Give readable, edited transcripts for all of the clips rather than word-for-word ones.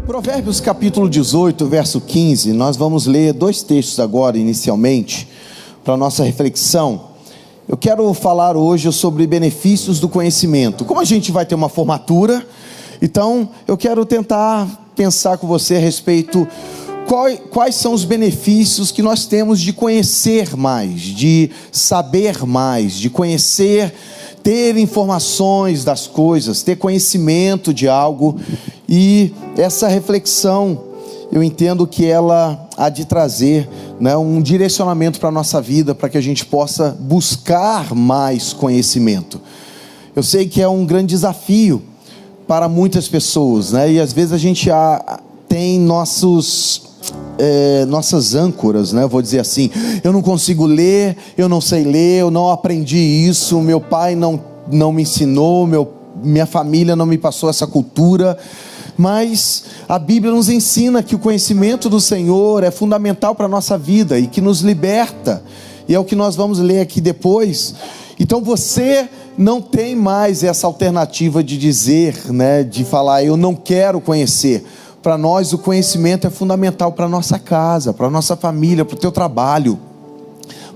Provérbios capítulo 18, verso 15, nós vamos ler dois textos agora inicialmente, para a nossa reflexão. Eu quero falar hoje sobre benefícios do conhecimento. Como a gente vai ter uma formatura, então eu quero tentar pensar com você a respeito quais são os benefícios que nós temos de conhecer mais, de saber mais, de conhecer, ter informações das coisas, ter conhecimento de algo. E essa reflexão, eu entendo que ela há de trazer, um direcionamento para a nossa vida, para que a gente possa buscar mais conhecimento. Eu sei que é um grande desafio para muitas pessoas, e às vezes a gente tem nossas âncoras, vou dizer assim: eu não consigo ler, eu não sei ler, eu não aprendi isso, meu pai não me ensinou, minha família não me passou essa cultura. Mas a Bíblia nos ensina que o conhecimento do Senhor é fundamental para a nossa vida e que nos liberta, e é o que nós vamos ler aqui depois. Então você não tem mais essa alternativa de dizer, de falar: eu não quero conhecer. Para nós o conhecimento é fundamental para a nossa casa, para a nossa família, para o teu trabalho,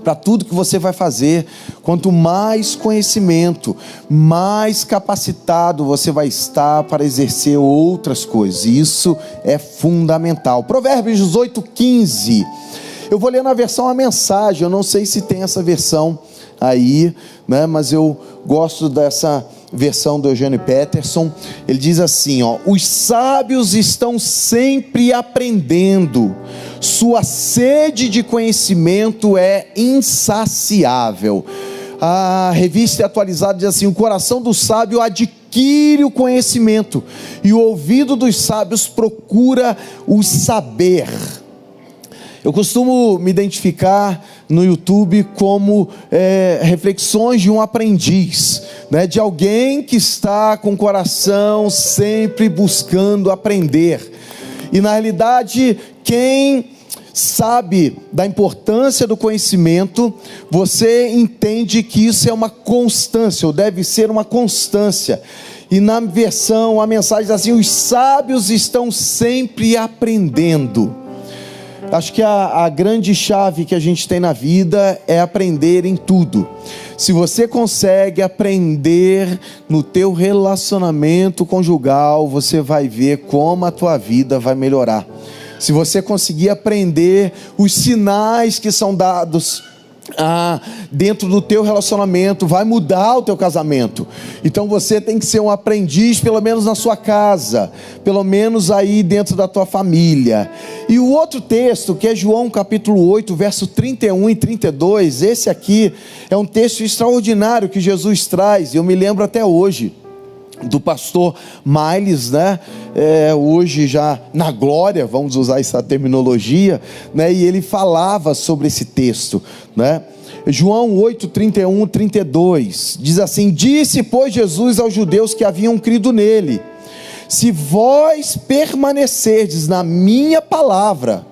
para tudo que você vai fazer. Quanto mais conhecimento, mais capacitado você vai estar para exercer outras coisas. Isso é fundamental. Provérbios 18, 15. Eu vou ler na versão A Mensagem. Eu não sei se tem essa versão aí, mas eu gosto dessa versão do Eugênio Peterson. Ele diz assim: os sábios estão sempre aprendendo, sua sede de conhecimento é insaciável. A Revista Atualizada diz assim: o coração do sábio adquire o conhecimento, e o ouvido dos sábios procura o saber. Eu costumo me identificar no YouTube como reflexões de um aprendiz, de alguém que está com o coração sempre buscando aprender. E na realidade, quem sabe da importância do conhecimento, você entende que isso é uma constância, ou deve ser uma constância. E na versão A Mensagem diz assim: os sábios estão sempre aprendendo. Acho que a grande chave que a gente tem na vida é aprender em tudo. Se você consegue aprender no teu relacionamento conjugal, você vai ver como a tua vida vai melhorar. Se você conseguir aprender os sinais que são dados dentro do teu relacionamento, vai mudar o teu casamento. Então você tem que ser um aprendiz, pelo menos na sua casa, pelo menos aí dentro da tua família. E o outro texto, que é João capítulo 8, verso 31 e 32, esse aqui é um texto extraordinário que Jesus traz. Eu me lembro até hoje do pastor Miles, hoje já na glória, vamos usar essa terminologia, e ele falava sobre esse texto, João 8, 31, 32, diz assim: disse, pois, Jesus aos judeus que haviam crido nele: se vós permanecerdes na minha palavra,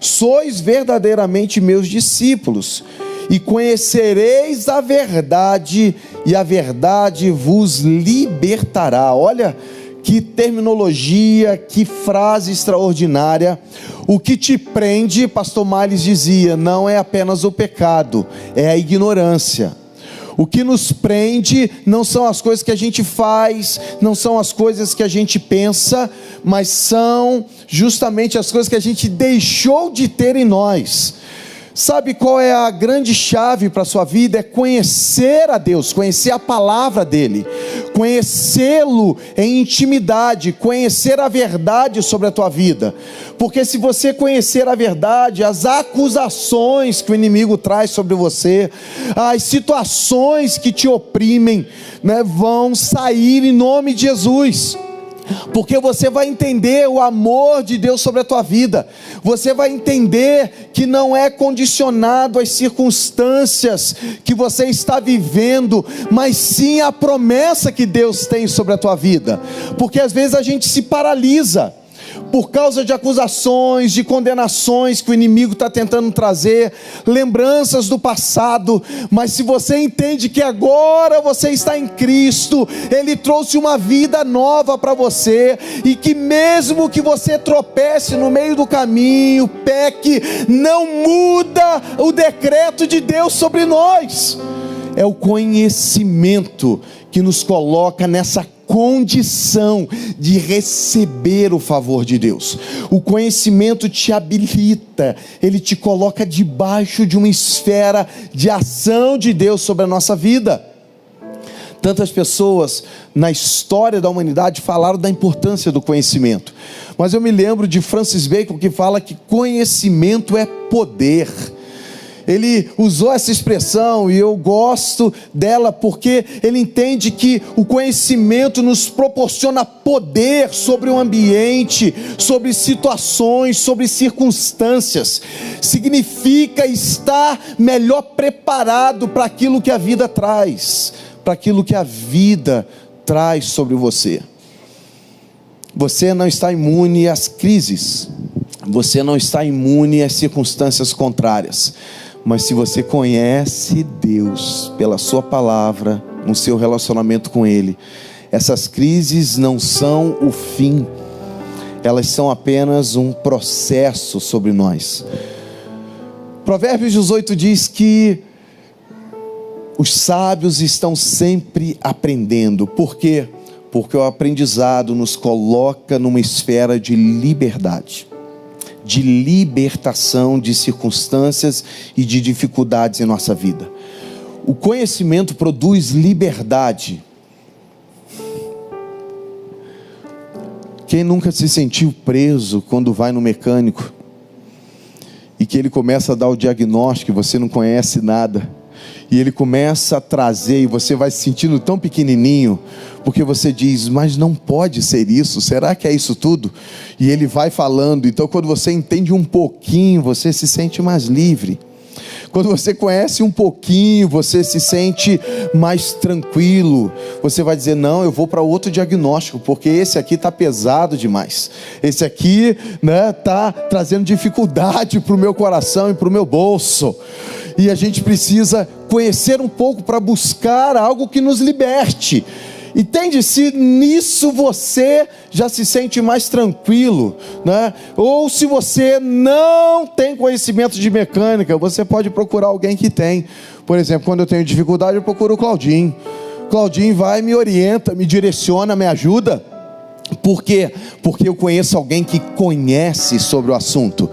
sois verdadeiramente meus discípulos, e conhecereis a verdade, e a verdade vos libertará. Olha que terminologia, que frase extraordinária. O que te prende, pastor Miles dizia, não é apenas o pecado, é a ignorância. O que nos prende não são as coisas que a gente faz, não são as coisas que a gente pensa, mas são justamente as coisas que a gente deixou de ter em nós. Sabe qual é a grande chave para a sua vida? É conhecer a Deus, conhecer a palavra dele, conhecê-lo em intimidade, conhecer a verdade sobre a tua vida. Porque se você conhecer a verdade, as acusações que o inimigo traz sobre você, as situações que te oprimem, vão sair em nome de Jesus. Porque você vai entender o amor de Deus sobre a tua vida. Você vai entender que não é condicionado às circunstâncias que você está vivendo, mas sim a promessa que Deus tem sobre a tua vida. Porque às vezes a gente se paralisa. por causa de acusações, de condenações que o inimigo está tentando trazer, lembranças do passado. Mas se você entende que agora você está em Cristo, Ele trouxe uma vida nova para você, e que mesmo que você tropece no meio do caminho, peque, não muda o decreto de Deus sobre nós. É o conhecimento que nos coloca nessa condição de receber o favor de Deus. O conhecimento te habilita, ele te coloca debaixo de uma esfera de ação de Deus sobre a nossa vida. Tantas pessoas na história da humanidade falaram da importância do conhecimento, mas eu me lembro de Francis Bacon, que fala que conhecimento é poder. Ele usou essa expressão e eu gosto dela porque ele entende que o conhecimento nos proporciona poder sobre o ambiente, sobre situações, sobre circunstâncias. Significa estar melhor preparado para aquilo que a vida traz, para aquilo que a vida traz sobre você. Você não está imune às crises, você não está imune às circunstâncias contrárias. Mas se você conhece Deus pela sua palavra, no seu relacionamento com Ele, essas crises não são o fim, elas são apenas um processo sobre nós. Provérbios 18 diz que os sábios estão sempre aprendendo. Por quê? Porque o aprendizado nos coloca numa esfera de liberdade, de libertação de circunstâncias e de dificuldades em nossa vida. O conhecimento produz liberdade. Quem nunca se sentiu preso quando vai no mecânico e que ele começa a dar o diagnóstico e você não conhece nada, e ele começa a trazer, e você vai se sentindo tão pequenininho, porque você diz, mas não pode ser isso, será que é isso tudo? E ele vai falando. Então quando você entende um pouquinho, você se sente mais livre. Quando você conhece um pouquinho, você se sente mais tranquilo. Você vai dizer, não, eu vou para outro diagnóstico, porque esse aqui está pesado demais. Esse aqui está trazendo dificuldade para o meu coração e para o meu bolso. E a gente precisa conhecer um pouco para buscar algo que nos liberte. Entende? Se nisso você já se sente mais tranquilo, né? Ou se você não tem conhecimento de mecânica, você pode procurar alguém que tem. Por exemplo, quando eu tenho dificuldade, eu procuro o Claudinho. Claudinho vai, me orienta, me direciona, me ajuda. Por quê? Porque eu conheço alguém que conhece sobre o assunto.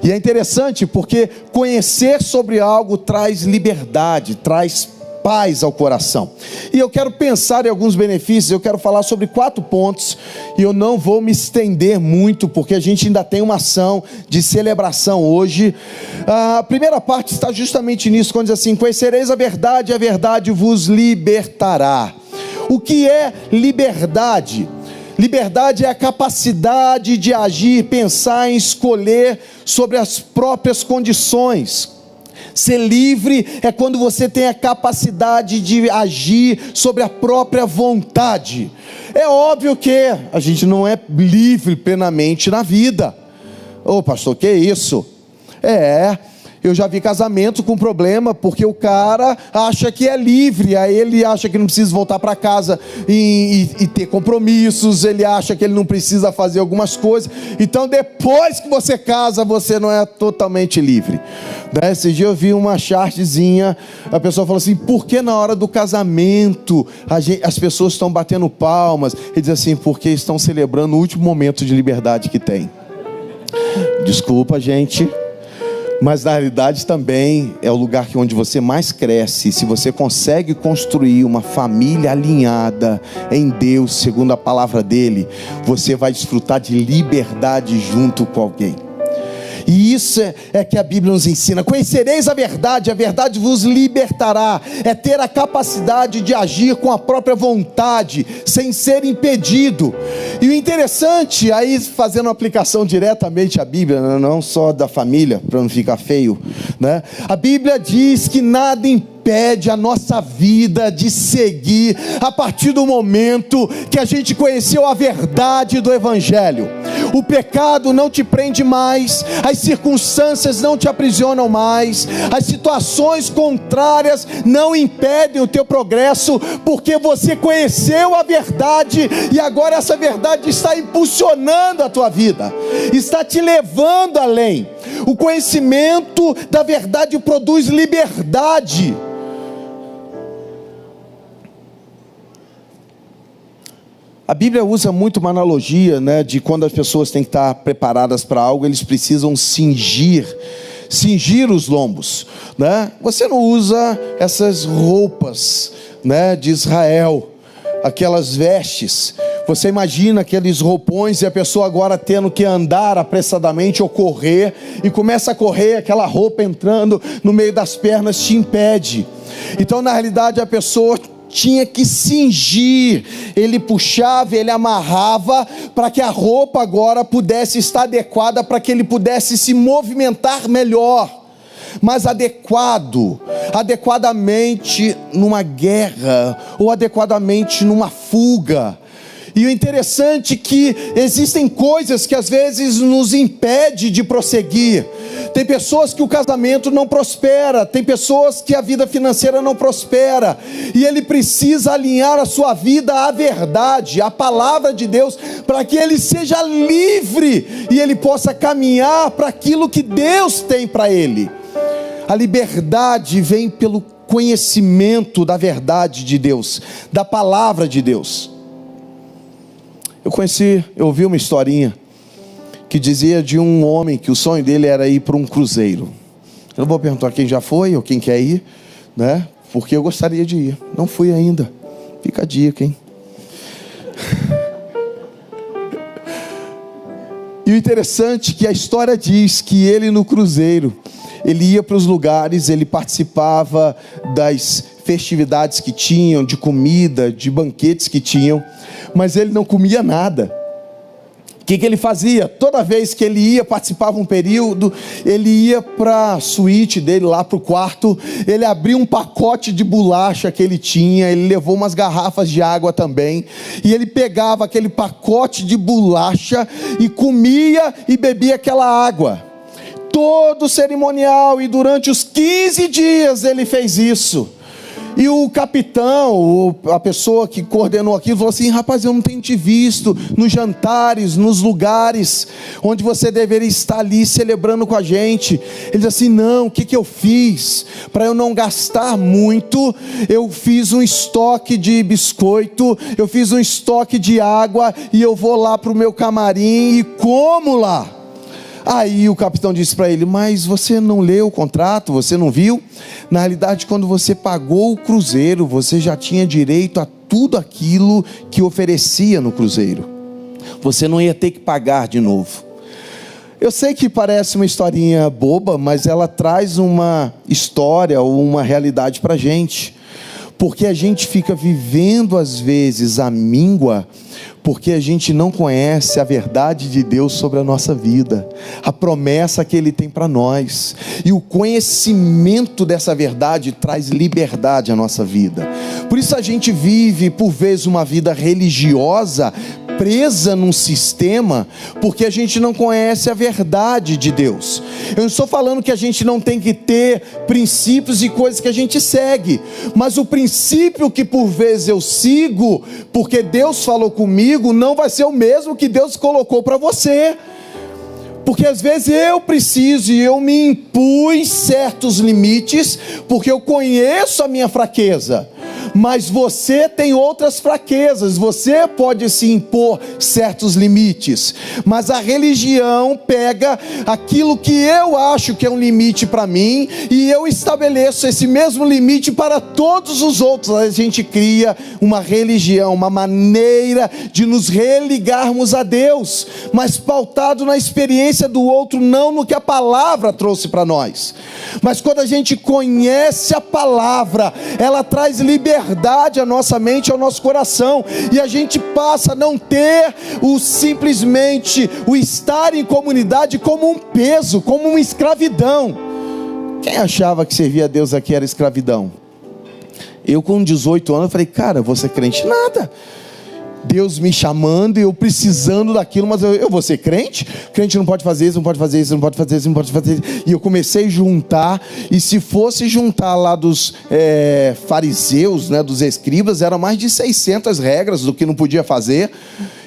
E é interessante porque conhecer sobre algo traz liberdade, traz paz ao coração. E eu quero pensar em alguns benefícios. Eu quero falar sobre 4 pontos, e eu não vou me estender muito, porque a gente ainda tem uma ação de celebração hoje. A primeira parte está justamente nisso, quando diz assim, conhecereis a verdade vos libertará. O que é liberdade? Liberdade é a capacidade de agir, pensar em escolher sobre as próprias condições. Ser livre é quando você tem a capacidade de agir sobre a própria vontade. É óbvio que a gente não é livre plenamente na vida. Ô pastor, que isso? Eu já vi casamento com problema, porque o cara acha que é livre, aí ele acha que não precisa voltar para casa e ter compromissos, ele acha que ele não precisa fazer algumas coisas. Então depois que você casa, você não é totalmente livre. Esse dia eu vi uma chartzinha, a pessoa falou assim, por que na hora do casamento as pessoas estão batendo palmas? Ele diz assim, porque estão celebrando o último momento de liberdade que tem. Desculpa, gente, mas na realidade também é o lugar onde você mais cresce. Se você consegue construir uma família alinhada em Deus, segundo a palavra dele, você vai desfrutar de liberdade junto com alguém. E isso é que a Bíblia nos ensina. Conhecereis a verdade vos libertará. É ter a capacidade de agir com a própria vontade, sem ser impedido. E o interessante, aí fazendo uma aplicação diretamente à Bíblia, não só da família, para não ficar feio, né? A Bíblia diz que nada impede a nossa vida de seguir a partir do momento que a gente conheceu a verdade do Evangelho. O pecado não te prende mais, as circunstâncias não te aprisionam mais, as situações contrárias não impedem o teu progresso, porque você conheceu a verdade e agora essa verdade está impulsionando a tua vida, está te levando além. O conhecimento da verdade produz liberdade. A Bíblia usa muito uma analogia, né, de quando as pessoas têm que estar preparadas para algo, eles precisam cingir os lombos, né? Você não usa essas roupas, né, de Israel, aquelas vestes. Você imagina aqueles roupões e a pessoa agora tendo que andar apressadamente ou correr, e começa a correr, aquela roupa entrando no meio das pernas te impede. Então na realidade a pessoa tinha que cingir, ele puxava, ele amarrava, para que a roupa agora pudesse estar adequada, para que ele pudesse se movimentar melhor, mas adequadamente numa guerra, ou adequadamente numa fuga. E o interessante é que existem coisas que às vezes nos impedem de prosseguir. Tem pessoas que o casamento não prospera, tem pessoas que a vida financeira não prospera, e ele precisa alinhar a sua vida à verdade, à palavra de Deus, para que ele seja livre e ele possa caminhar para aquilo que Deus tem para ele. A liberdade vem pelo conhecimento da verdade de Deus, da palavra de Deus. Eu ouvi uma historinha que dizia de um homem que o sonho dele era ir para um cruzeiro. Eu não vou perguntar quem já foi ou quem quer ir, né? Porque eu gostaria de ir. Não fui ainda. Fica a dica, hein? E o interessante é que a história diz que ele no cruzeiro, ele ia para os lugares, ele participava das festividades que tinham, de comida, de banquetes que tinham, mas ele não comia nada. O que ele fazia? Toda vez que ele ia, participava um período, ele ia para a suíte dele, lá para o quarto, ele abria um pacote de bolacha que ele tinha, ele levou umas garrafas de água também, e ele pegava aquele pacote de bolacha e comia e bebia aquela água. Todo cerimonial, e durante os 15 dias ele fez isso. E o capitão, a pessoa que coordenou aquilo, falou assim: rapaz, eu não tenho te visto nos jantares, nos lugares onde você deveria estar ali celebrando com a gente. Ele disse assim: não, o que eu fiz? Para eu não gastar muito, eu fiz um estoque de biscoito, eu fiz um estoque de água, e eu vou lá para o meu camarim e como lá. Aí o capitão disse para ele: mas você não leu o contrato, você não viu? Na realidade, quando você pagou o cruzeiro, você já tinha direito a tudo aquilo que oferecia no cruzeiro. Você não ia ter que pagar de novo. Eu sei que parece uma historinha boba, mas ela traz uma história ou uma realidade para a gente. Porque a gente fica vivendo às vezes a míngua, porque a gente não conhece a verdade de Deus sobre a nossa vida, a promessa que Ele tem para nós, e o conhecimento dessa verdade traz liberdade à nossa vida. Por isso a gente vive por vezes uma vida religiosa, presa num sistema, porque a gente não conhece a verdade de Deus. Eu não estou falando que a gente não tem que ter princípios e coisas que a gente segue, mas o princípio que por vezes eu sigo, porque Deus falou comigo, não vai ser o mesmo que Deus colocou para você. Porque às vezes eu preciso e eu me impus certos limites, porque eu conheço a minha fraqueza. Mas você tem outras fraquezas, você pode se impor certos limites, mas a religião pega aquilo que eu acho que é um limite para mim, e eu estabeleço esse mesmo limite para todos os outros. A gente cria uma religião, uma maneira de nos religarmos a Deus, mas pautado na experiência do outro, não no que a palavra trouxe para nós. Mas quando a gente conhece a palavra, ela traz liberdade à nossa mente, ao nosso coração, e a gente passa a não ter simplesmente o estar em comunidade como um peso, como uma escravidão. Quem achava que servir a Deus aqui era escravidão? Eu com 18 anos, eu falei: cara, vou ser crente? Nada. Deus me chamando e eu precisando daquilo, mas eu vou ser crente? Crente não pode fazer isso, não pode fazer isso, não pode fazer isso, não pode fazer isso. E eu comecei a juntar, e se fosse juntar lá dos fariseus, né, dos escribas, eram mais de 600 regras do que não podia fazer.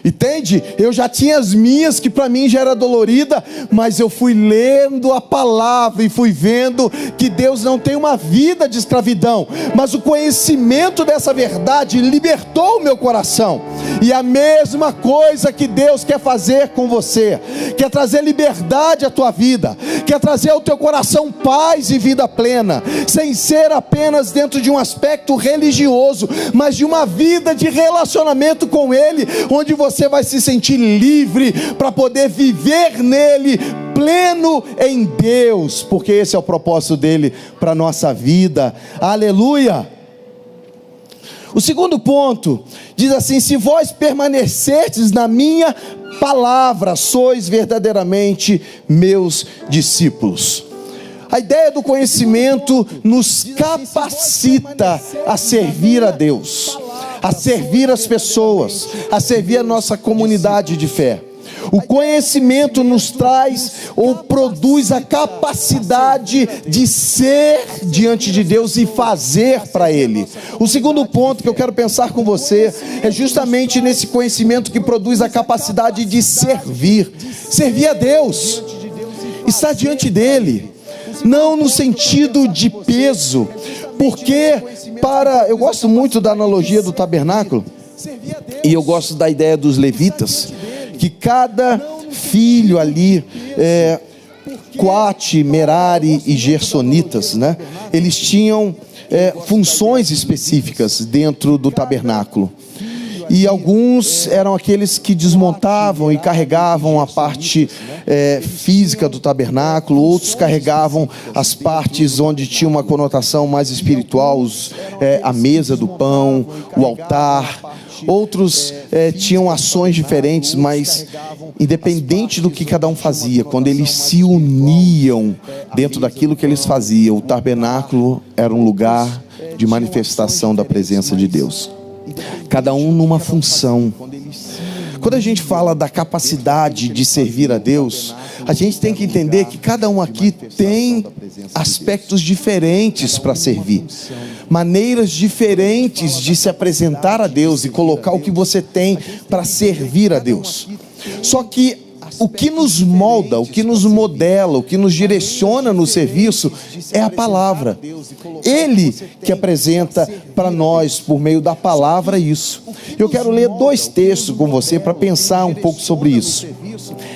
Entende? Eu já tinha as minhas, que para mim já era dolorida, mas eu fui lendo a palavra e fui vendo que Deus não tem uma vida de escravidão, mas o conhecimento dessa verdade libertou o meu coração. E a mesma coisa que Deus quer fazer com você, quer trazer liberdade à tua vida, quer trazer ao teu coração paz e vida plena, sem ser apenas dentro de um aspecto religioso, mas de uma vida de relacionamento com Ele, onde você vai se sentir livre para poder viver nele, pleno em Deus, porque esse é o propósito dele para a nossa vida. Aleluia! O segundo ponto diz assim: se vós permanecerdes na minha palavra, sois verdadeiramente meus discípulos. A ideia do conhecimento nos capacita a servir a Deus, a servir as pessoas, a servir a nossa comunidade de fé. O conhecimento nos traz ou produz a capacidade de ser diante de Deus e fazer para Ele. O segundo ponto que eu quero pensar com você é justamente nesse conhecimento que produz a capacidade de servir. Servir a Deus, estar diante dEle, não no sentido de peso, porque eu gosto muito da analogia do tabernáculo, e eu gosto da ideia dos levitas, que cada filho ali, Coate, Merari e Gersonitas, né? Eles tinham funções específicas dentro do tabernáculo. E alguns eram aqueles que desmontavam e carregavam a parte física do tabernáculo, outros carregavam as partes onde tinha uma conotação mais espiritual, a mesa do pão, o altar. Outros tinham ações diferentes, mas independente do que cada um fazia, quando eles se uniam dentro daquilo que eles faziam, o tabernáculo era um lugar de manifestação da presença de Deus. Cada um numa função. Quando a gente fala da capacidade de servir a Deus, a gente tem que entender que cada um aqui tem aspectos diferentes para servir, maneiras diferentes de se apresentar a Deus e colocar o que você tem para servir a Deus. Só que o que nos molda, o que nos modela, o que nos direciona no serviço é a palavra. Ele que apresenta para nós, por meio da palavra, isso. Eu quero ler 2 textos com você para pensar um pouco sobre isso.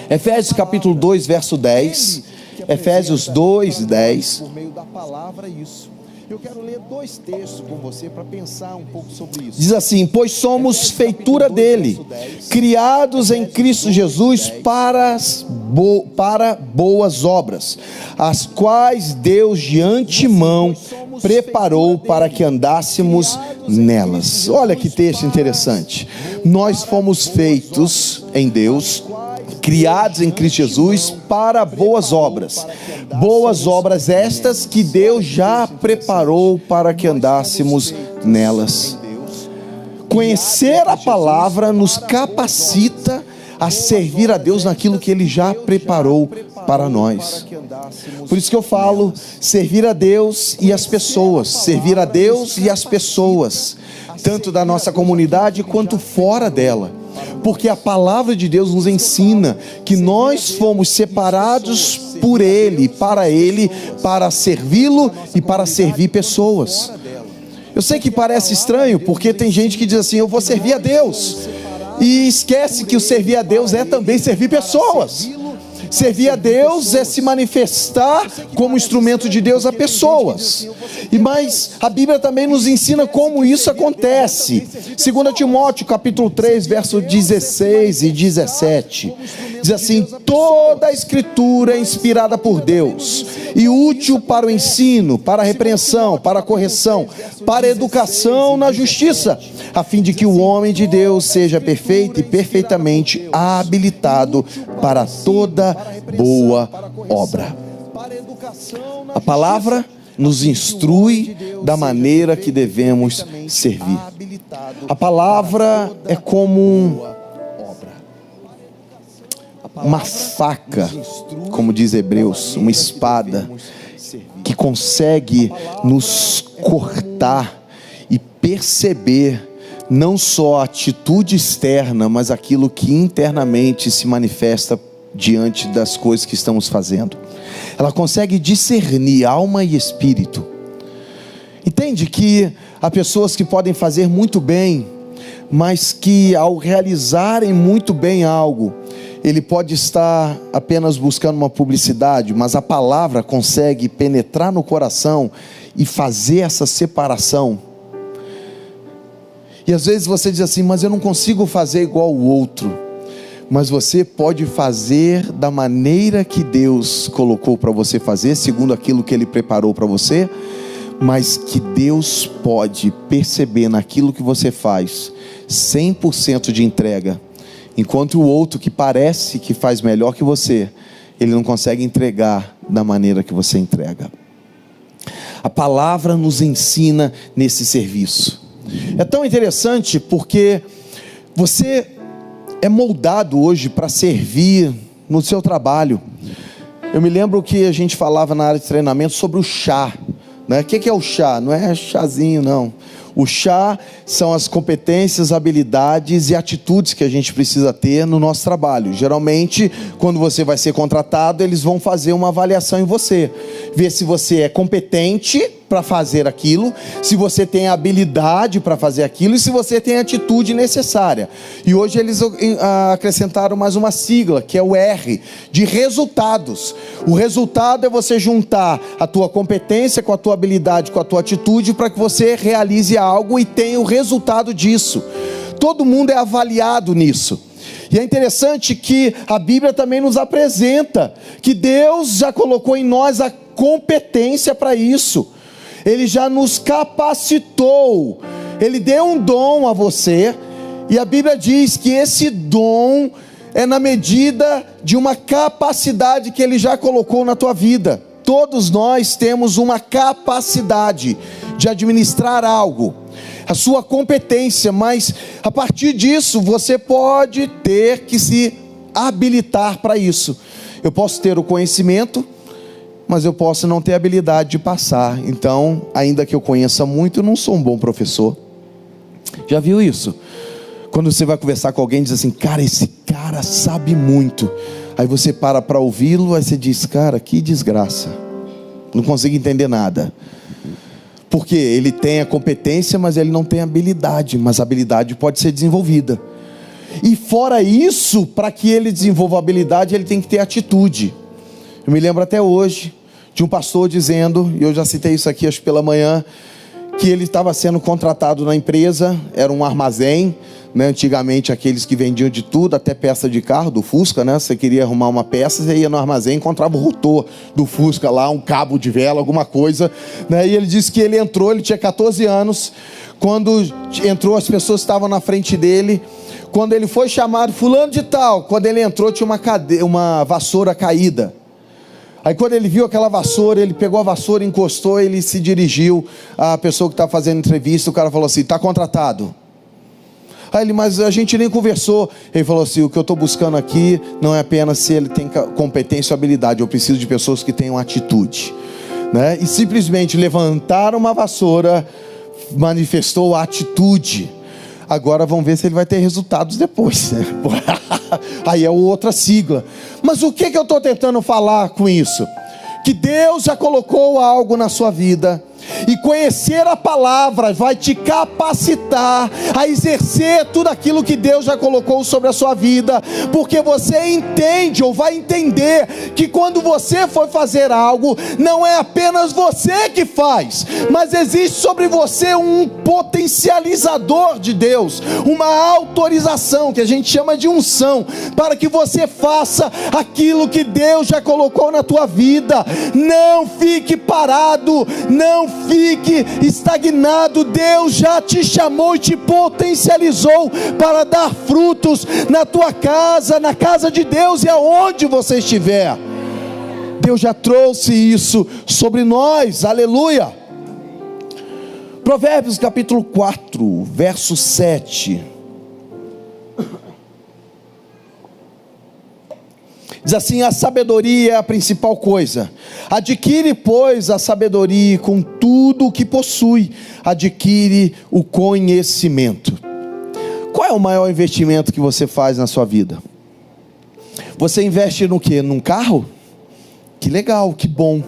Efésios capítulo 2, verso 10. Efésios 2, 10. Por meio da palavra, isso. Eu quero ler 2 textos com você para pensar um pouco sobre isso. Diz assim: pois somos feitura dele, criados em Cristo Jesus para boas obras, as quais Deus de antemão preparou para que andássemos nelas. Olha que texto interessante. Nós fomos feitos em Deus, criados em Cristo Jesus para boas obras estas que Deus já preparou para que andássemos nelas. Conhecer a palavra nos capacita a servir a Deus naquilo que Ele já preparou para nós. Por isso que eu falo, servir a Deus e as pessoas, servir a Deus e as pessoas, tanto da nossa comunidade quanto fora dela. Porque a palavra de Deus nos ensina que nós fomos separados por Ele, para servi-lo e para servir pessoas. Eu sei que parece estranho, porque tem gente que diz assim: eu vou servir a Deus, e esquece que o servir a Deus é também servir pessoas. Servir a Deus é se manifestar como instrumento de Deus a pessoas. Mas a Bíblia também nos ensina como isso acontece. 2 Timóteo capítulo 3, versos 16 e 17. Diz assim: toda a escritura é inspirada por Deus e útil para o ensino, para a repreensão, para a correção, para a educação na justiça, a fim de que o homem de Deus seja perfeito e perfeitamente habilitado para toda boa obra. A palavra nos instrui da maneira que devemos servir. A palavra é como uma faca, como diz Hebreus, uma espada que consegue nos cortar e perceber não só a atitude externa, mas aquilo que internamente se manifesta diante das coisas que estamos fazendo. Ela consegue discernir alma e espírito. Entende que há pessoas que podem fazer muito bem, mas que ao realizarem muito bem algo, ele pode estar apenas buscando uma publicidade, mas a palavra consegue penetrar no coração e fazer essa separação. E às vezes você diz assim, mas eu não consigo fazer igual o outro. Mas você pode fazer da maneira que Deus colocou para você fazer, segundo aquilo que Ele preparou para você, mas que Deus pode perceber naquilo que você faz 100% de entrega, enquanto o outro que parece que faz melhor que você, ele não consegue entregar da maneira que você entrega. A palavra nos ensina nesse serviço. É tão interessante porque você é moldado hoje para servir no seu trabalho. Eu me lembro que a gente falava na área de treinamento sobre o chá, né? O que é o chá? Não é chazinho, não. O chá são as competências, habilidades e atitudes que a gente precisa ter no nosso trabalho. Geralmente, quando você vai ser contratado, eles vão fazer uma avaliação em você, ver se você é competente para fazer aquilo, se você tem a habilidade para fazer aquilo e se você tem a atitude necessária. E hoje eles acrescentaram mais uma sigla, que é o R, de resultados. O resultado é você juntar a tua competência com a tua habilidade, com a tua atitude, para que você realize algo e tenha o resultado disso. Todo mundo é avaliado nisso. E é interessante que a Bíblia também nos apresenta que Deus já colocou em nós a competência para isso. Ele já nos capacitou, Ele deu um dom a você, e a Bíblia diz que esse dom é na medida de uma capacidade que Ele já colocou na tua vida. Todos nós temos uma capacidade de administrar algo, a sua competência, mas a partir disso você pode ter que se habilitar para isso. Eu posso ter o conhecimento, mas eu posso não ter habilidade de passar. Então, ainda que eu conheça muito, eu não sou um bom professor. Já viu isso? Quando você vai conversar com alguém, diz assim, cara, esse cara sabe muito. Aí você para ouvi-lo, aí você diz, cara, que desgraça, não consigo entender nada. Porque ele tem a competência, mas ele não tem habilidade. Mas a habilidade pode ser desenvolvida. E fora isso, para que ele desenvolva a habilidade, ele tem que ter atitude. Eu me lembro até hoje de um pastor dizendo, e eu já citei isso aqui acho pela manhã, que ele estava sendo contratado na empresa, era um armazém, né? Antigamente aqueles que vendiam de tudo, até peça de carro, do Fusca, né? Você queria arrumar uma peça, você ia no armazém, encontrava o rotor do Fusca lá, um cabo de vela, alguma coisa, né? E ele disse que ele entrou, ele tinha 14 anos, quando entrou as pessoas estavam na frente dele, quando ele foi chamado, fulano de tal, quando ele entrou tinha uma vassoura caída. Aí quando ele viu aquela vassoura, ele pegou a vassoura, encostou, ele se dirigiu à pessoa que está fazendo entrevista, o cara falou assim, está contratado. Aí ele, mas a gente nem conversou. Ele falou assim, o que eu estou buscando aqui não é apenas se ele tem competência ou habilidade, eu preciso de pessoas que tenham atitude, né? E simplesmente levantaram uma vassoura, manifestou a atitude. Agora vamos ver se ele vai ter resultados depois, né? Aí é outra sigla. Mas o que eu estou tentando falar com isso? Que Deus já colocou algo na sua vida, e conhecer a palavra vai te capacitar a exercer tudo aquilo que Deus já colocou sobre a sua vida, porque você entende ou vai entender que quando você for fazer algo, não é apenas você que faz, mas existe sobre você um potencializador de Deus, uma autorização que a gente chama de unção, para que você faça aquilo que Deus já colocou na tua vida. Não fique parado, não fique estagnado. Deus já te chamou e te potencializou para dar frutos na tua casa, na casa de Deus e aonde você estiver. Deus já trouxe isso sobre nós, aleluia. Provérbios capítulo 4, verso 7. Diz assim: a sabedoria é a principal coisa. Adquire, pois, a sabedoria, e com tudo o que possui, adquire o conhecimento. Qual é o maior investimento que você faz na sua vida? Você investe no quê? Num carro? Que legal, que bom.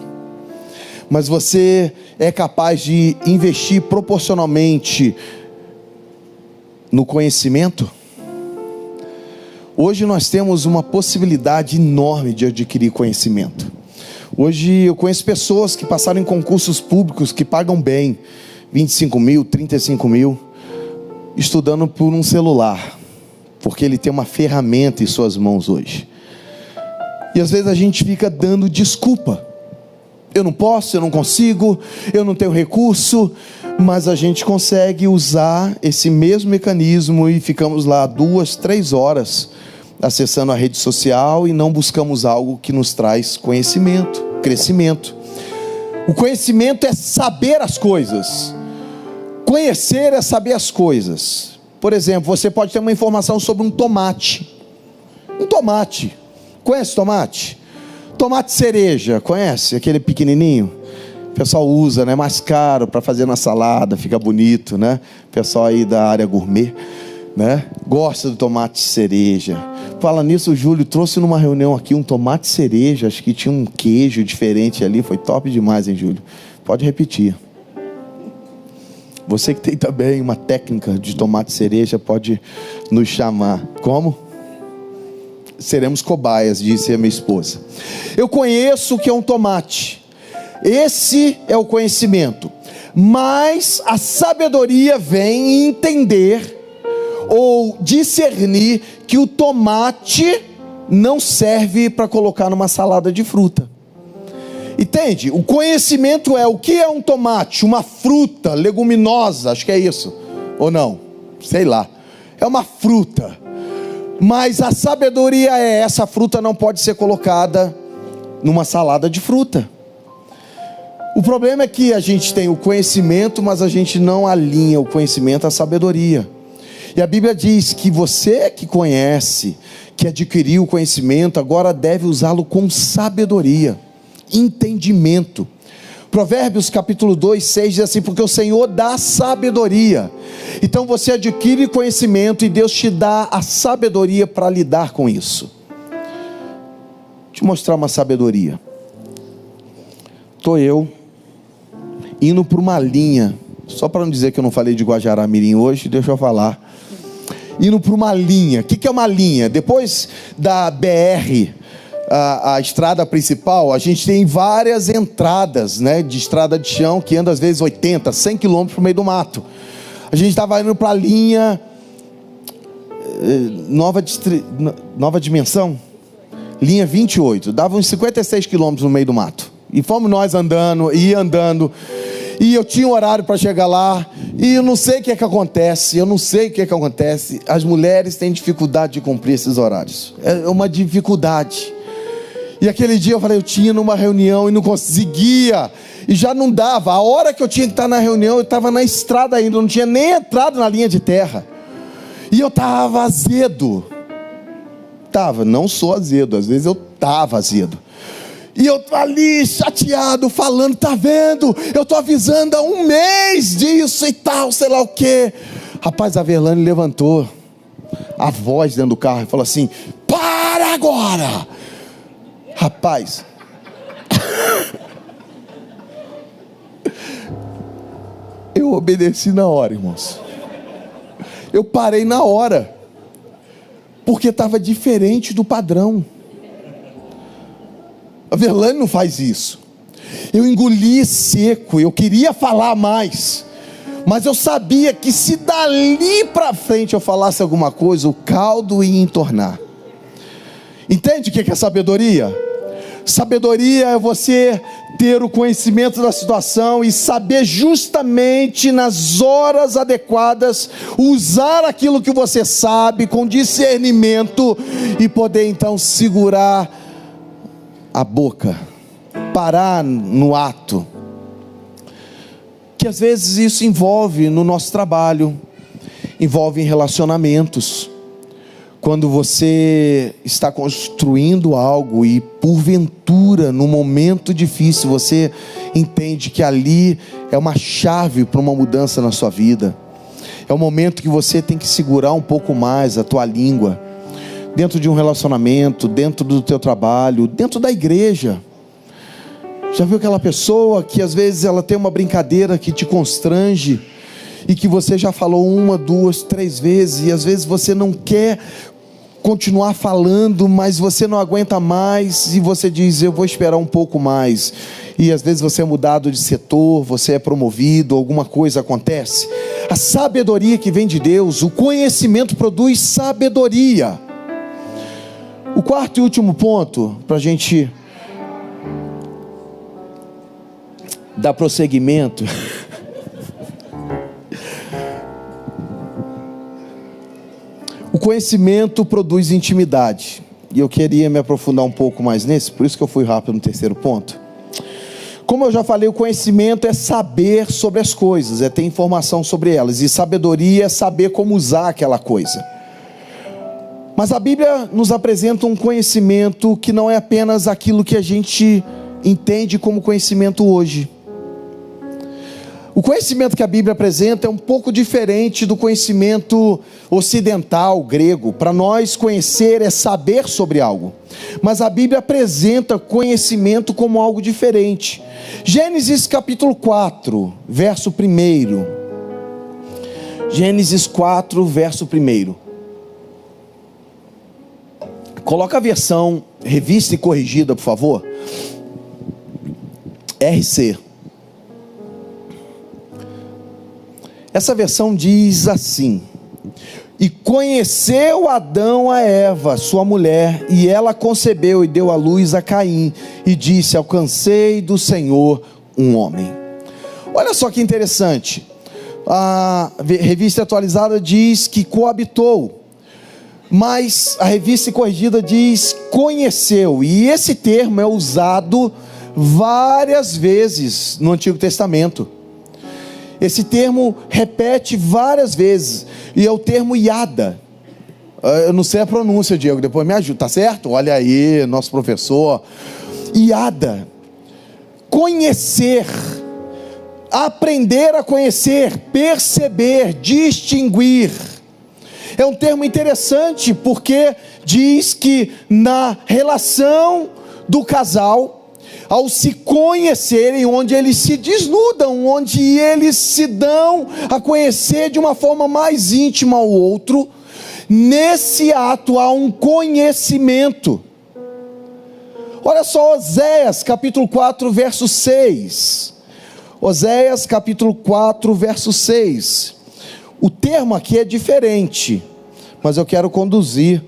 Mas você é capaz de investir proporcionalmente no conhecimento? Hoje nós temos uma possibilidade enorme de adquirir conhecimento. Hoje eu conheço pessoas que passaram em concursos públicos que pagam bem, 25 mil, 35 mil, estudando por um celular, porque ele tem uma ferramenta em suas mãos hoje. E às vezes a gente fica dando desculpa: eu não posso, eu não consigo, eu não tenho recurso. Mas a gente consegue usar esse mesmo mecanismo e ficamos lá 2, 3 horas acessando a rede social e não buscamos algo que nos traz conhecimento, crescimento. O conhecimento é saber as coisas. Conhecer é saber as coisas. Por exemplo, você pode ter uma informação sobre um tomate. Um tomate. Conhece tomate? Tomate cereja, conhece? Aquele pequenininho. O pessoal usa, né? Mais caro para fazer na salada, fica bonito, né? O pessoal aí da área gourmet, né? Gosta do tomate cereja. Fala nisso, o Júlio trouxe numa reunião aqui um tomate cereja. Acho que tinha um queijo diferente ali. Foi top demais, hein, Júlio? Pode repetir. Você que tem também uma técnica de tomate cereja, pode nos chamar. Como? Seremos cobaias, disse a minha esposa. Eu conheço o que é um tomate. Esse é o conhecimento. Mas a sabedoria vem entender ou discernir que o tomate não serve para colocar numa salada de fruta. Entende? O conhecimento é o que é um tomate, uma fruta leguminosa, acho que é isso, ou não, sei lá, é uma fruta. Mas a sabedoria é: essa fruta não pode ser colocada numa salada de fruta. O problema é que a gente tem o conhecimento, mas a gente não alinha o conhecimento à sabedoria. E a Bíblia diz que você que conhece, que adquiriu o conhecimento, agora deve usá-lo com sabedoria, entendimento. Provérbios capítulo 2, 6 diz assim: porque o Senhor dá sabedoria. Então você adquire conhecimento e Deus te dá a sabedoria para lidar com isso. Vou te mostrar uma sabedoria. Estou eu indo para uma linha, só para não dizer que eu não falei de Guajará-Mirim hoje, deixa eu falar. Indo para uma linha. O que é uma linha? Depois da BR, a estrada principal, a gente tem várias entradas, né, de estrada de chão que anda às vezes 80, 100 quilômetros no meio do mato. A gente estava indo para a linha Nova Dimensão, linha 28, dava uns 56 quilômetros no meio do mato. E fomos nós andando, e eu tinha um horário para chegar lá, e eu não sei o que é que acontece, as mulheres têm dificuldade de cumprir esses horários, é uma dificuldade. E aquele dia eu falei, eu tinha numa reunião e não conseguia, e já não dava, a hora que eu tinha que estar na reunião, eu estava na estrada ainda, eu não tinha nem entrado na linha de terra, e eu estava azedo, não sou azedo, às vezes eu estava azedo, e eu ali chateado, falando, tá vendo, eu estou avisando há um mês disso e tal, sei lá o que. Rapaz, a Verlane levantou a voz dentro do carro e falou assim, para agora. Rapaz, eu obedeci na hora, irmãos. Eu parei na hora, porque estava diferente do padrão. A Verlane não faz isso. Eu engoli seco, eu queria falar mais, mas eu sabia que se dali para frente eu falasse alguma coisa, o caldo ia entornar. Entende o que é sabedoria? Sabedoria é você ter o conhecimento da situação e saber justamente nas horas adequadas usar aquilo que você sabe com discernimento e poder então segurar a boca, parar no ato. que às vezes isso envolve no nosso trabalho, envolve em relacionamentos. Quando você está construindo algo e porventura, num momento difícil, você entende que ali é uma chave para uma mudança na sua vida. É um momento que você tem que segurar um pouco mais a tua língua, dentro de um relacionamento, dentro do teu trabalho, dentro da igreja. Já viu aquela pessoa que às vezes ela tem uma brincadeira que te constrange, e que você já falou 1, 2, 3 vezes, e às vezes você não quer continuar falando, mas você não aguenta mais, e você diz, eu vou esperar um pouco mais, e às vezes você é mudado de setor, você é promovido, alguma coisa acontece. A sabedoria que vem de Deus, o conhecimento produz sabedoria. O quarto e último ponto, para a gente dar prosseguimento, o conhecimento produz intimidade, e eu queria me aprofundar um pouco mais nesse, por isso que eu fui rápido no terceiro ponto. Como eu já falei, o conhecimento é saber sobre as coisas, é ter informação sobre elas, e sabedoria é saber como usar aquela coisa. Mas a Bíblia nos apresenta um conhecimento que não é apenas aquilo que a gente entende como conhecimento hoje. O conhecimento que a Bíblia apresenta é um pouco diferente do conhecimento ocidental, grego. Para nós, conhecer é saber sobre algo, mas a Bíblia apresenta conhecimento como algo diferente. Gênesis capítulo 4, verso 1. Gênesis 4, verso 1. Coloca a versão revista e corrigida, por favor. RC. Essa versão diz assim: e conheceu Adão a Eva, sua mulher, e ela concebeu e deu à luz a Caim, e disse, alcancei do Senhor um homem. Olha só que interessante, a revista atualizada diz que coabitou, mas a revista corrigida diz conheceu, e esse termo é usado várias vezes no Antigo Testamento. Esse termo repete várias vezes, e é o termo iada. Eu não sei a pronúncia, Diego, depois me ajuda, tá certo? Olha aí, nosso professor. Iada, conhecer, aprender a conhecer, perceber, distinguir. É um termo interessante, porque diz que na relação do casal, ao se conhecerem, onde eles se desnudam, onde eles se dão a conhecer de uma forma mais íntima ao outro, nesse ato há um conhecimento. Olha só Oséias capítulo 4 verso 6, Oséias capítulo 4 verso 6, o termo aqui é diferente, mas eu quero conduzir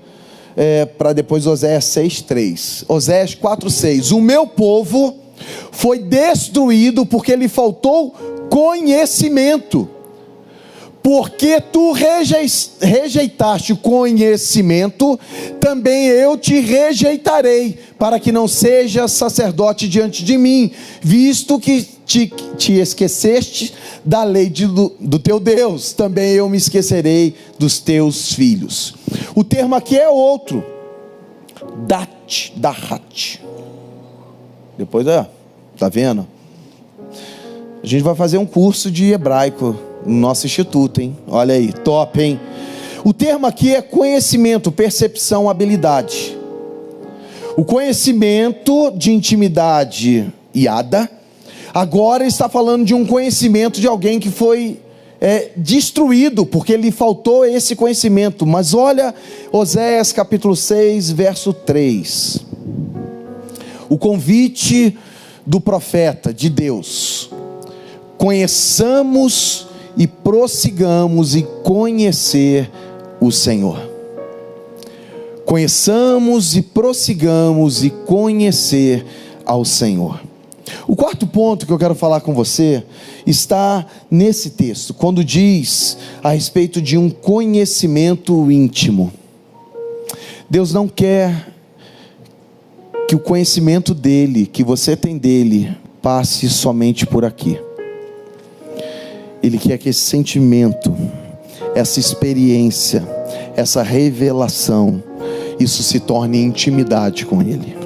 para depois Oséias 6:3. Oséias 4:6. O meu povo foi destruído porque lhe faltou conhecimento. Porque tu rejeitaste o conhecimento, também eu te rejeitarei, para que não sejas sacerdote diante de mim, visto que te esqueceste da lei do teu Deus, também eu me esquecerei dos teus filhos. O termo aqui é outro, dahat. Depois, tá vendo? A gente vai fazer um curso de hebraico no nosso instituto, hein? Olha aí, top, hein? O termo aqui é conhecimento, percepção, habilidade. O conhecimento de intimidade iada, agora está falando de um conhecimento de alguém que foi destruído, porque lhe faltou esse conhecimento. Mas olha Oséias capítulo 6 verso 3, o convite do profeta de Deus: conheçamos e prossigamos em conhecer o Senhor. Conheçamos e prossigamos e conhecer ao Senhor. O quarto ponto que eu quero falar com você está nesse texto, quando diz a respeito de um conhecimento íntimo. Deus não quer que o conhecimento dele, que você tem dele, passe somente por aqui. Ele quer que esse sentimento, essa experiência, essa revelação, isso se torne intimidade com Ele.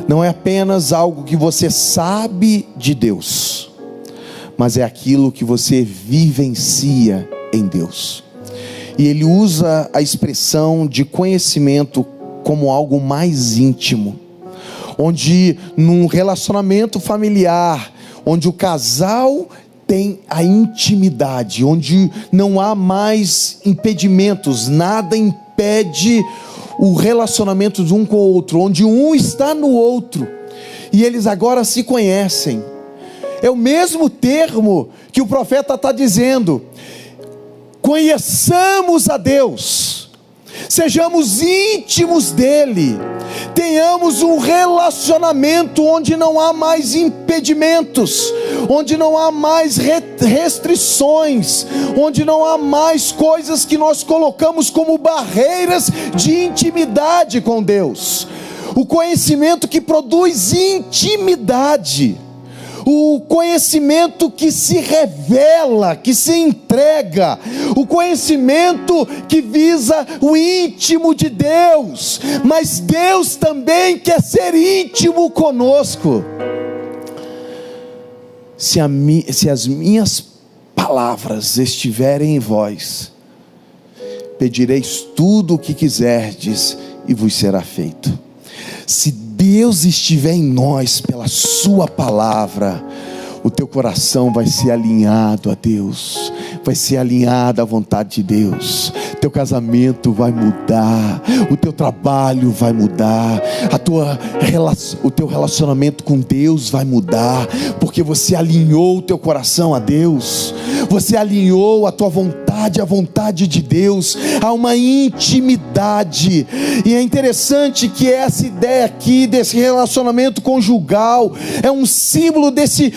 Não é apenas algo que você sabe de Deus, mas é aquilo que você vivencia em Deus. E ele usa a expressão de conhecimento como algo mais íntimo, onde num relacionamento familiar, onde o casal tem a intimidade, onde não há mais impedimentos, nada impede o relacionamento de um com o outro, onde um está no outro, e eles agora se conhecem. É o mesmo termo que o profeta está dizendo: conheçamos a Deus, sejamos íntimos dEle, tenhamos um relacionamento onde não há mais impedimentos, onde não há mais restrições, onde não há mais coisas que nós colocamos como barreiras de intimidade com Deus. O conhecimento que produz intimidade, o conhecimento que se revela, que se entrega, o conhecimento que visa o íntimo de Deus, mas Deus também quer ser íntimo conosco. Se as minhas palavras estiverem em vós, pedireis tudo o que quiserdes e vos será feito. Se Deus estiver em nós pela sua palavra, o teu coração vai ser alinhado a Deus, vai ser alinhado à vontade de Deus. Teu casamento vai mudar, o teu trabalho vai mudar, o teu relacionamento com Deus vai mudar, porque você alinhou o teu coração a Deus, você alinhou a tua vontade à vontade de Deus. Há uma intimidade, e é interessante que essa ideia aqui desse relacionamento conjugal é um símbolo desse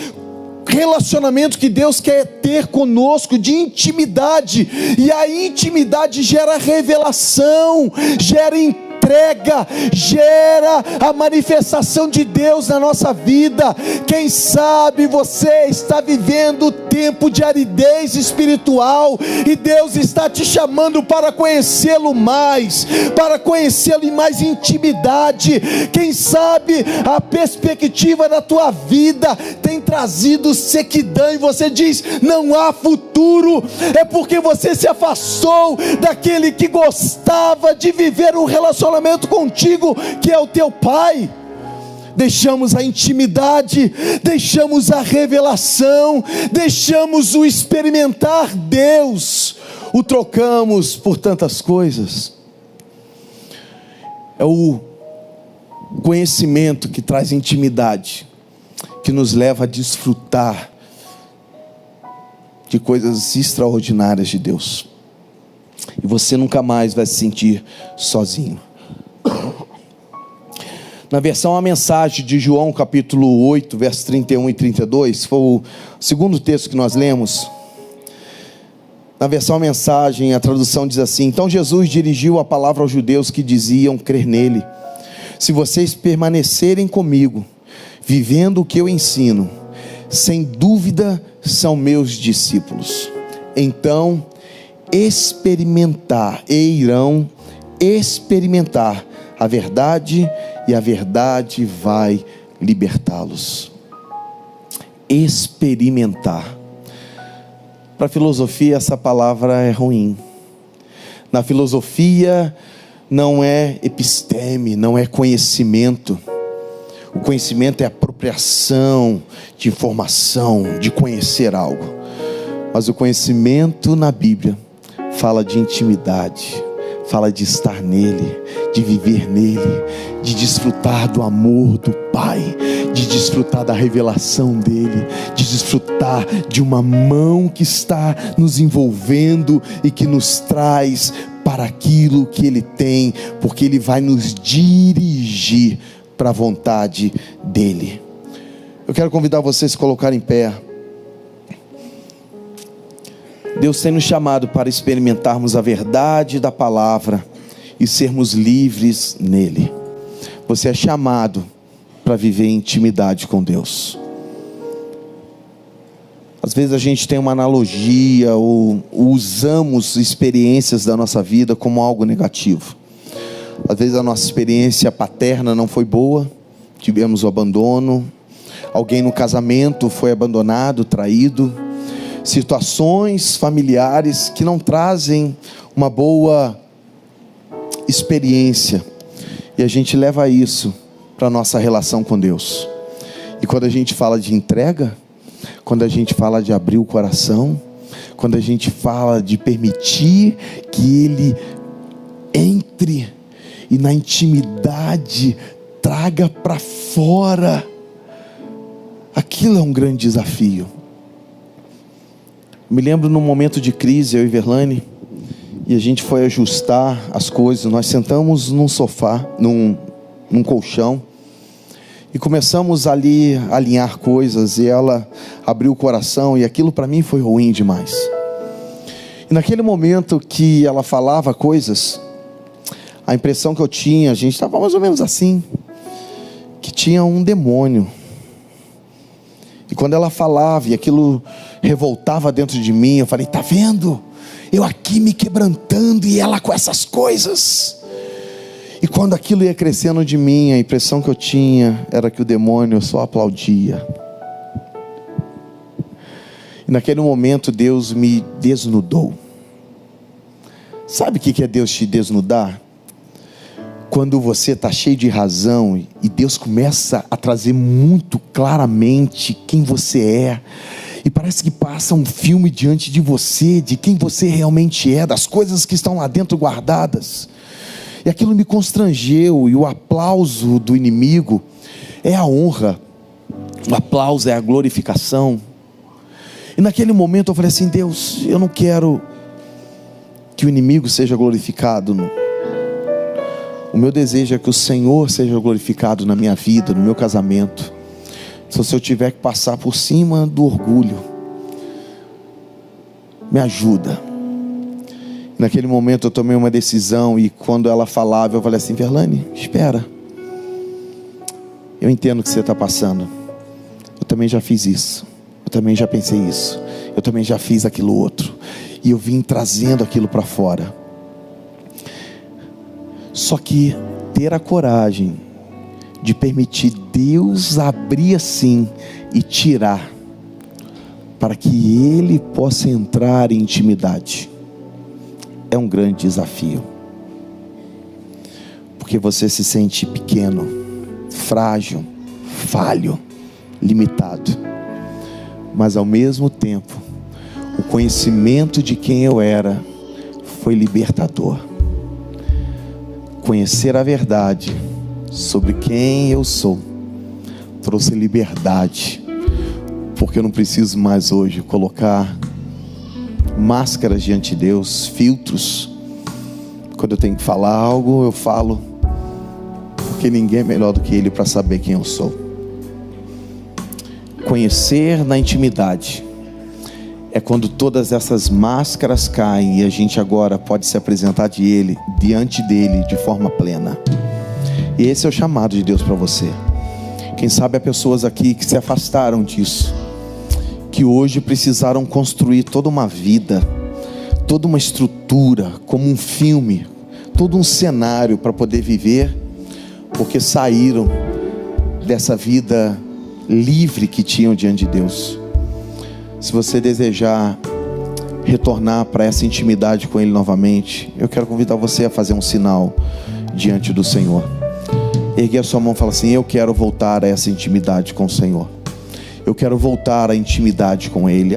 relacionamento que Deus quer ter conosco, de intimidade. E a intimidade gera revelação, gera entrega, gera a manifestação de Deus na nossa vida. Quem sabe você está vivendo tempo de aridez espiritual, e Deus está te chamando para conhecê-lo mais, para conhecê-lo em mais intimidade. Quem sabe a perspectiva da tua vida tem trazido sequidão, e você diz: não há futuro. É porque você se afastou daquele que gostava de viver um relacionamento contigo, que é o teu Pai. Deixamos a intimidade, deixamos a revelação, deixamos o experimentar Deus, o trocamos por tantas coisas. É o conhecimento que traz intimidade, que nos leva a desfrutar de coisas extraordinárias de Deus, e você nunca mais vai se sentir sozinho. Na versão A Mensagem de João capítulo 8, versos 31 e 32, foi o segundo texto que nós lemos. Na versão A Mensagem, a tradução diz assim: então Jesus dirigiu a palavra aos judeus que diziam crer nele: se vocês permanecerem comigo, vivendo o que eu ensino, sem dúvida são meus discípulos. Então irão experimentar a verdade, e a verdade vai libertá-los. Experimentar. Para a filosofia, essa palavra é ruim. Na filosofia não é episteme, não é conhecimento. O conhecimento é apropriação de informação, de conhecer algo. Mas o conhecimento na Bíblia fala de intimidade, fala de estar nele, de viver nele, de desfrutar do amor do Pai, de desfrutar da revelação dele, de desfrutar de uma mão que está nos envolvendo e que nos traz para aquilo que ele tem, porque ele vai nos dirigir para a vontade dele. Eu quero convidar vocês a se colocar em pé. Deus tem nos chamado para experimentarmos a verdade da palavra e sermos livres nele. Você é chamado para viver em intimidade com Deus. Às vezes a gente tem uma analogia ou usamos experiências da nossa vida como algo negativo. Às vezes a nossa experiência paterna não foi boa, tivemos o abandono, alguém no casamento foi abandonado, traído, situações familiares que não trazem uma boa experiência, e a gente leva isso para a nossa relação com Deus. E quando a gente fala de entrega, quando a gente fala de abrir o coração, quando a gente fala de permitir que Ele entre e na intimidade traga para fora, aquilo é um grande desafio. Me lembro num momento de crise, eu e Verlane, e a gente foi ajustar as coisas. Nós sentamos num sofá, num colchão, e começamos ali a alinhar coisas, e ela abriu o coração, e aquilo para mim foi ruim demais. E naquele momento que ela falava coisas, a impressão que eu tinha, a gente estava mais ou menos assim, que tinha um demônio. E quando ela falava e aquilo revoltava dentro de mim, eu falei: tá vendo? Eu aqui me quebrantando e ela com essas coisas. E quando aquilo ia crescendo de mim, a impressão que eu tinha era que o demônio só aplaudia. E naquele momento Deus me desnudou. Sabe o que é Deus te desnudar? Quando você está cheio de razão e Deus começa a trazer muito claramente quem você é, e parece que passa um filme diante de você, de quem você realmente é, das coisas que estão lá dentro guardadas. E aquilo me constrangeu, e o aplauso do inimigo é a honra, o aplauso é a glorificação. E naquele momento eu falei assim: Deus, eu não quero que o inimigo seja glorificado. O meu desejo é que o Senhor seja glorificado na minha vida, no meu casamento. Se eu tiver que passar por cima do orgulho, me ajuda. Naquele momento eu tomei uma decisão, e quando ela falava, eu falei assim: Verlane, espera. Eu entendo o que você está passando. Eu também já fiz isso. Eu também já pensei isso. Eu também já fiz aquilo outro. E eu vim trazendo aquilo para fora. Só que ter a coragem de permitir Deus abrir assim e tirar, para que Ele possa entrar em intimidade, é um grande desafio. Porque você se sente pequeno, frágil, falho, limitado. Mas ao mesmo tempo, o conhecimento de quem eu era foi libertador. Conhecer a verdade sobre quem eu sou trouxe liberdade, porque eu não preciso mais hoje colocar máscaras diante de Deus, filtros. Quando eu tenho que falar algo, eu falo, porque ninguém é melhor do que Ele para saber quem eu sou. Conhecer na intimidade é quando todas essas máscaras caem e a gente agora pode se apresentar diante dele de forma plena. E esse é o chamado de Deus para você. Quem sabe há pessoas aqui que se afastaram disso, que hoje precisaram construir toda uma vida, toda uma estrutura, como um filme, todo um cenário para poder viver, porque saíram dessa vida livre que tinham diante de Deus. Se você desejar retornar para essa intimidade com Ele novamente, eu quero convidar você a fazer um sinal diante do Senhor. Erguer a sua mão e falar assim: eu quero voltar a essa intimidade com o Senhor. Eu quero voltar à intimidade com Ele.